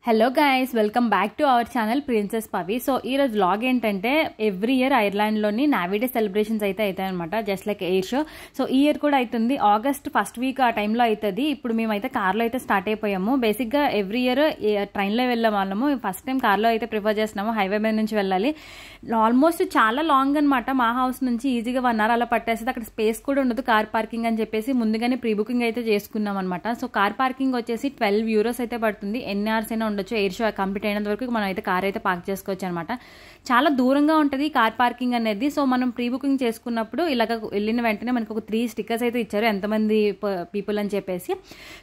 Hello guys, welcome back to our channel princess Pavi. So ఈ రోజు vlog ఏంటంటే every year ఐర్లాండ్లోని నావీ డే సెలబ్రేషన్స్ అయితే అవుతాయి అనమాట, just like air show. So ఈ ఇయర్ కూడా అవుతుంది, ఆగస్ట్ ఫస్ట్ వీక్ ఆ టైంలో అవుతుంది. ఇప్పుడు మేమైతే కార్లో అయితే స్టార్ట్ అయిపోయాము. బేసిక్గా ఎవ్రీ ఇయర్ ట్రైన్లో వెళ్ళాం వాళ్ళము, ఫస్ట్ టైం కార్లో అయితే ప్రిఫర్ చేస్తున్నాము. హైవే మీద నుంచి వెళ్ళాలి, ఆల్మోస్ట్ చాలా లాంగ్ అనమాట. మా హౌస్ నుంచి ఈజీగా 1 hour అలా పట్టేస్తుంది. అక్కడ స్పేస్ కూడా ఉండదు కార్ పార్కింగ్ అని చెప్పేసి ముందుగానే ప్రీ బుకింగ్ అయితే చేసుకున్నాం అనమాట. సో కార్ పార్కింగ్ వచ్చేసి €12 అయితే పడుతుంది. ఎన్ని అవర్స్ అయినా ఉండొచ్చు. ఎయిర్ షో కంప్లీట్ అయినంత వరకు మనం అయితే కార్ అయితే పార్క్ చేసుకోవచ్చు అనమాట. చాలా దూరంగా ఉంటుంది కార్ పార్కింగ్ అనేది. సో మనం ప్రీ బుకింగ్ చేసుకున్నప్పుడు ఇలాగ వెళ్ళిన వెంటనే మనకు ఒక 3 స్టిక్కర్స్ అయితే ఇచ్చారు, ఎంతమంది పీపుల్ అని చెప్పేసి.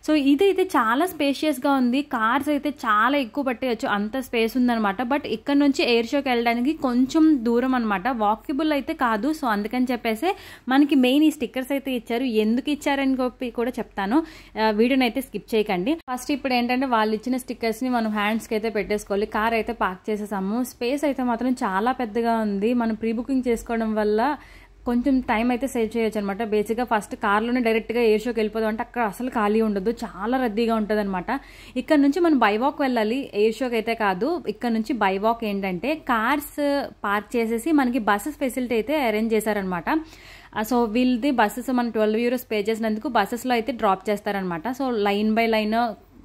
సో ఇదైతే చాలా స్పేషియస్గా ఉంది. కార్స్ అయితే చాలా ఎక్కువ పట్టేయచ్చు, అంత స్పేస్ ఉందనమాట. బట్ ఇక్కడ నుంచి ఎయిర్ షోకి వెళ్ళడానికి కొంచెం దూరం అనమాట, వాకబుల్ అయితే కాదు. సో అందుకని చెప్పేసి మనకి మెయిన్ ఈ స్టిక్కర్స్ అయితే ఇచ్చారు. ఎందుకు ఇచ్చారని కూడా చెప్తాను, వీడియోని అయితే స్కిప్ చేయకండి. ఫస్ట్ ఇప్పుడు ఏంటంటే వాళ్ళు ఇచ్చిన స్టిక్కర్స్ని మనం హ్యాండ్స్కి అయితే పెట్టేసుకోవాలి. కార్ అయితే పార్క్ చేసేసాము. స్పేస్ అయితే మాత్రం చాలా పెద్దగా ఉంది. మనం ప్రీ బుకింగ్ చేసుకోవడం వల్ల కొంచెం టైం అయితే సేవ్ చేయొచ్చు అనమాట. బేసిక్గా ఫస్ట్ కార్లోనే డైరెక్ట్గా ఎయిర్ షోకి వెళ్ళిపోదాం అంటే అక్కడ అసలు ఖాళీ ఉండదు, చాలా రద్దీగా ఉంటుంది అనమాట. ఇక్కడ నుంచి మనం బై వాక్ వెళ్ళాలి, ఎయిర్ షోకి అయితే కాదు. ఇక్కడ నుంచి బై వాక్ ఏంటంటే కార్స్ పార్క్ చేసేసి మనకి బస్సెస్ ఫెసిలిటీ అయితే అరేంజ్ చేశారనమాట. సో వీళ్ళది బస్సెస్ మనం €12 పే చేసినందుకు బస్సెస్లో అయితే డ్రాప్ చేస్తారనమాట. So line by line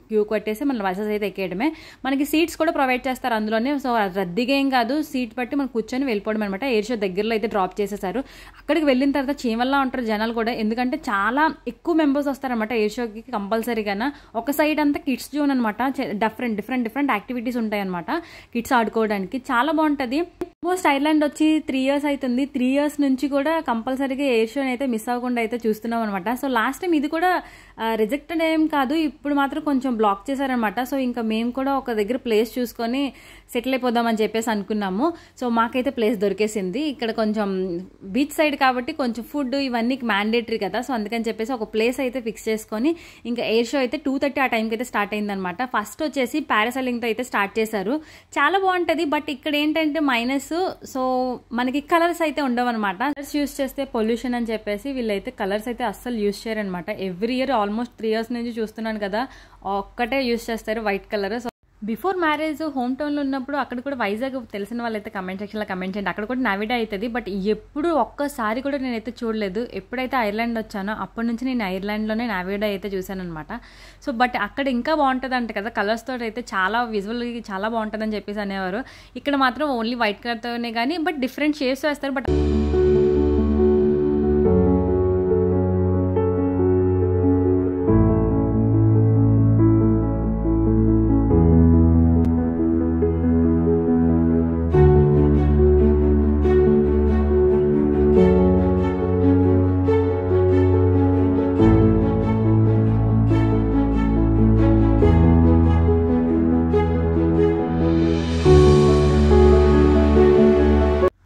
queue కొట్టేసి మన బస్సెస్ అయితే ఎక్కేయడమే. మనకి సీట్స్ కూడా ప్రొవైడ్ చేస్తారు అందులోనే. సో రద్దీగా ఏం కాదు, సీట్ బట్టి మనం కూర్చొని వెళ్ళిపోవడం అనమాట. ఎయిర్ షో దగ్గరలో అయితే డ్రాప్ చేసేసారు. అక్కడికి వెళ్ళిన తర్వాత చీమల్లా ఉంటారు జనాలు కూడా, ఎందుకంటే చాలా ఎక్కువ మెంబర్స్ వస్తారనమాట ఎయిర్ షోకి కంపల్సరీగా. ఒక సైడ్ అంతా కిడ్స్ జోన్ అనమాట, డిఫరెంట్ యాక్టివిటీస్ ఉంటాయి అనమాట కిడ్స్ ఆడుకోవడానికి. చాలా బాగుంటుంది. ఆల్మోస్ట్ ఐర్లాండ్ వచ్చి 3 years అవుతుంది. 3 years నుంచి కూడా కంపల్సరీగా ఎయిర్ షోని అయితే మిస్ అవ్వకుండా అయితే చూస్తున్నాం అనమాట. సో లాస్ట్ టైం ఇది కూడా రిజెక్టెడ్ ఏం కాదు, ఇప్పుడు మాత్రం కొంచెం బ్లాక్ చేశారనమాట. సో ఇంకా మేము కూడా ఒక దగ్గర ప్లేస్ చూసుకొని సెటిల్ అయిపోదామని చెప్పేసి అనుకున్నాము. సో మాకైతే ప్లేస్ దొరికేసింది. ఇక్కడ కొంచెం బీచ్ సైడ్ కాబట్టి కొంచెం ఫుడ్ ఇవన్నీ మ్యాండేటరీ కదా. సో అందుకని చెప్పేసి ఒక ప్లేస్ అయితే ఫిక్స్ చేసుకొని ఇంకా ఎయిర్ షో అయితే 2:30 ఆ టైంకి అయితే స్టార్ట్ అయిందనమాట. ఫస్ట్ వచ్చేసి పారాసైలింగ్తో అయితే స్టార్ట్ చేశారు. చాలా బాగుంటుంది. బట్ ఇక్కడ ఏంటంటే మైనస్, సో మనకి కలర్స్ అయితే ఉండవు అనమాట. కలర్స్ యూస్ చేస్తే పొల్యూషన్ అని చెప్పేసి వీళ్ళైతే కలర్స్ అయితే అస్సలు యూస్ చేయరనమాట. ఎవ్రీ ఇయర్ ఆల్మోస్ట్ 3 years నుంచి చూస్తున్నాను కదా, ఒక్కటే యూస్ చేస్తారు, white colour. So before marriage home టౌన్లో ఉన్నప్పుడు అక్కడ కూడా వైజాగ్ తెలిసిన వాళ్ళైతే కమెంట్ సెక్షన్లో కమెంట్ చేయండి. అక్కడ కూడా నావీ డే అవుతుంది. బట్ ఎప్పుడు ఒక్కసారి కూడా నేనైతే చూడలేదు. ఎప్పుడైతే ఐర్లాండ్ వచ్చానో అప్పటి నుంచి నేను ఐర్లాండ్లోనే నావీ డే అయితే చూశాను అనమాట. సో బట్ అక్కడ ఇంకా బాగుంటుంది అంట కదా, కలర్స్ తోటి అయితే చాలా విజువల్గా చాలా బాగుంటుందని చెప్పేసి అనేవారు. ఇక్కడ మాత్రం ఓన్లీ వైట్ కలర్తోనే కానీ బట్ డిఫరెంట్ షేడ్స్ వేస్తారు. బట్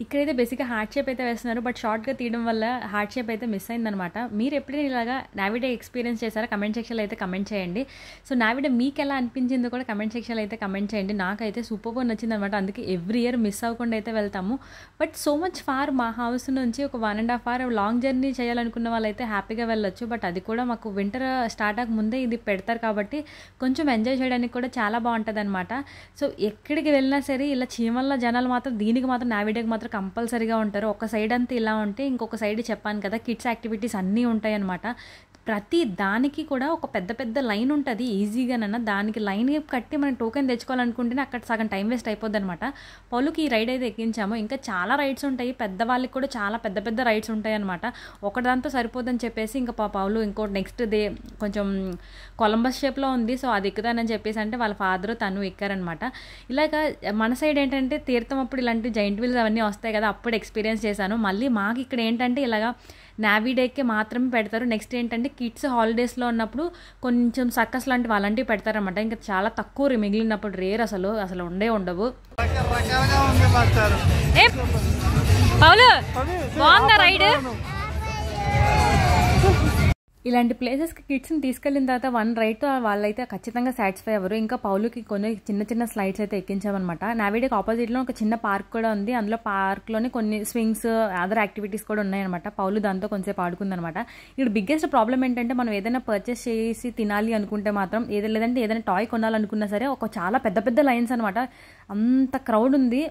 ఇక్కడైతే బేసిక్గా హార్ట్ షేప్ అయితే వేస్తున్నారు, బట్ షార్ట్గా తీయడం వల్ల హార్ట్ షేప్ అయితే మిస్ అయిందనమాట. మీరు ఎప్పుడైనా ఇలాగా నావీ డే ఎక్స్పీరియన్స్ చేశారా కమెంట్ సెక్షన్లో అయితే కమెంట్ చేయండి. సో నావీ డే మీకు ఎలా అనిపించిందో కూడా కమెంట్ సెక్షన్లో అయితే కమెంట్ చేయండి. నాకైతే సూపర్గా నచ్చింది అనమాట. అందుకే ఎవ్రీ ఇయర్ మిస్ అవ్వకుండా అయితే వెళ్తాము. బట్ సో మచ్ ఫార్, మా హౌస్ నుంచి ఒక 1.5 hour లాంగ్ జర్నీ చేయాలనుకున్న వాళ్ళైతే హ్యాపీగా వెళ్ళొచ్చు. బట్ అది కూడా మాకు వింటర్ స్టార్ట్ అవ్వక ముందే ఇది పెడతారు కాబట్టి కొంచెం ఎంజాయ్ చేయడానికి కూడా చాలా బాగుంటుంది అనమాట. సో ఎక్కడికి వెళ్ళినా సరే ఇలా చీమల్ల జనాలు మాత్రం దీనికి మాత్రం నావీ డేకి మాత్రం కంపల్సరీగా ఉంటారు. ఒక సైడ్ అంతా ఇలా ఉంటే ఇంకొక సైడ్ చెప్పాను కదా కిడ్స్ యాక్టివిటీస్ అన్నీ ఉంటాయి అనమాట. ప్రతి దానికి కూడా ఒక పెద్ద లైన్ ఉంటుంది. ఈజీగానన్నా దానికి లైన్ కట్టి మనం టోకెన్ తెచ్చుకోవాలనుకుంటేనే అక్కడ సగం టైం వేస్ట్ అయిపోద్ది అనమాట. పౌలుకి ఈ రైడ్ అయితే ఎక్కించాము. ఇంకా చాలా రైడ్స్ ఉంటాయి, పెద్దవాళ్ళకి కూడా చాలా పెద్ద రైడ్స్ ఉంటాయి అనమాట. ఒకదాంతో సరిపోదని చెప్పేసి ఇంకా పౌలు ఇంకో నెక్స్ట్ డే కొంచెం కొలంబస్ షేప్లో ఉంది, సో అది ఎక్కుతానని చెప్పేసి అంటే వాళ్ళ ఫాదర్ తను ఎక్కారనమాట. ఇలాగ మన సైడ్ ఏంటంటే తీర్థం అప్పుడు ఇలాంటి జైంట్ వీల్స్ అవన్నీ వస్తాయి కదా, అప్పుడు ఎక్స్పీరియన్స్ చేశాను. మళ్ళీ మాకు ఇక్కడ ఏంటంటే ఇలాగా నావీ డేకే మాత్రమే పెడతారు. నెక్స్ట్ ఏంటంటే కిడ్స్ హాలిడేస్లో ఉన్నప్పుడు కొంచెం సర్కస్ లాంటివి అలాంటివి పెడతారనమాట. ఇంకా చాలా తక్కువ మిగిలినప్పుడు రేర్, అసలు ఉండవు. పౌలు బాగుందా రైడ్? ఇలాంటి ప్లేసెస్కి కిడ్స్ని తీసుకెళ్ళిన తర్వాత వన్ రైడ్తో వాళ్ళైతే ఖచ్చితంగా సాటిస్ఫై అవ్వరు. ఇంకా పౌలుకి కొన్ని చిన్న చిన్న స్లైడ్స్ అయితే ఎక్కించామన్నమాట. నావిడేకి ఆపోజిట్లో ఒక చిన్న పార్క్ కూడా ఉంది. అందులో పార్క్లోనే కొన్ని స్వింగ్స్ అదర్ యాక్టివిటీస్ కూడా ఉన్నాయన్నమాట. పౌలు దాంతో కొంచెంసేపు ఆడుకుందనమాట. ఇక్కడ బిగ్గెస్ట్ ప్రాబ్లం ఏంటంటే మనం ఏదైనా పర్చేస్ చేసి తినాలి అనుకుంటే మాత్రం లేదంటే ఏదైనా టాయ్ కొనాలనుకున్నా సరే ఒక చాలా పెద్ద పెద్ద లైన్స్ అనమాట. అంత క్రౌడ్ ఉంది.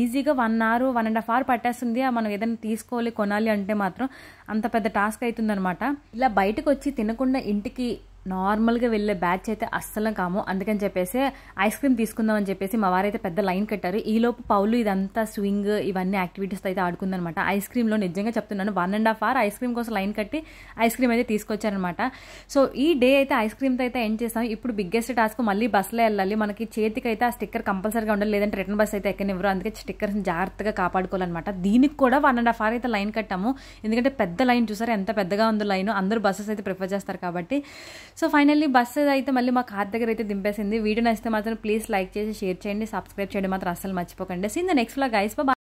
ఈజీగా 1 hour 1.5 hours పట్టేస్తుంది. మనం ఏదైనా తీసుకోవాలి కొనాలి అంటే మాత్రం అంత పెద్ద టాస్క్ అవుతుందన్నమాట. ఇలా బయటకు వచ్చి తినకుండా ఇంటికి నార్మల్గా వెళ్ళే బ్యాచ్ అయితే అస్సలు కాము. అందుకని చెప్పేసి ఐస్ క్రీమ్ తీసుకుందాం అని చెప్పేసి మా వారైతే పెద్ద లైన్ కట్టారు. ఈలోపు పౌలు ఇదంతా స్వింగ్ ఇవన్నీ యాక్టివిటీస్ అయితే ఆడుకుందనమాట. ఐస్ క్రీమ్లో నిజంగా చెప్తున్నాను 1.5 hours ఐస్ క్రీమ్ కోసం లైన్ కట్టి ఐస్ క్రీమ్ అయితే తీసుకొచ్చారనమాట. సో ఈ డే అయితే ఐస్ క్రీమ్తో అయితే ఎండ్ చేసాం. ఇప్పుడు బిగ్గెస్ట్ టాస్క్ మళ్ళీ బస్సులో వెళ్ళాలి. మనకి చేతికి అయితే ఆ స్టిక్కర్ కంపల్సరీగా ఉండాలి, లేదంటే రిటర్న్ బస్ అయితే ఎక్కనివ్వరు. అందుకే స్టిక్కర్స్ని జాగ్రత్తగా కాపాడుకోవాలన్నమాట. దీనికి కూడా 1.5 hours అయితే లైన్ కట్టాము. ఎందుకంటే పెద్ద లైన్ చూసారు ఎంత పెద్దగా ఉందో లైన్. అందరూ బస్సెస్ అయితే ప్రిఫర్ చేస్తారు కాబట్టి. సో ఫైనల్లీ బస్సు అయితే మళ్ళీ మా కార్ దగ్గర అయితే దింపేసింది. వీడియో నచ్చితే మాత్రం ప్లీజ్ లైక్ చేసి షేర్ చేయండి, సబ్స్క్రైబ్ చేయడం మాత్రం అస్సలు మర్చిపోకండి. See in the next vlog guys. By.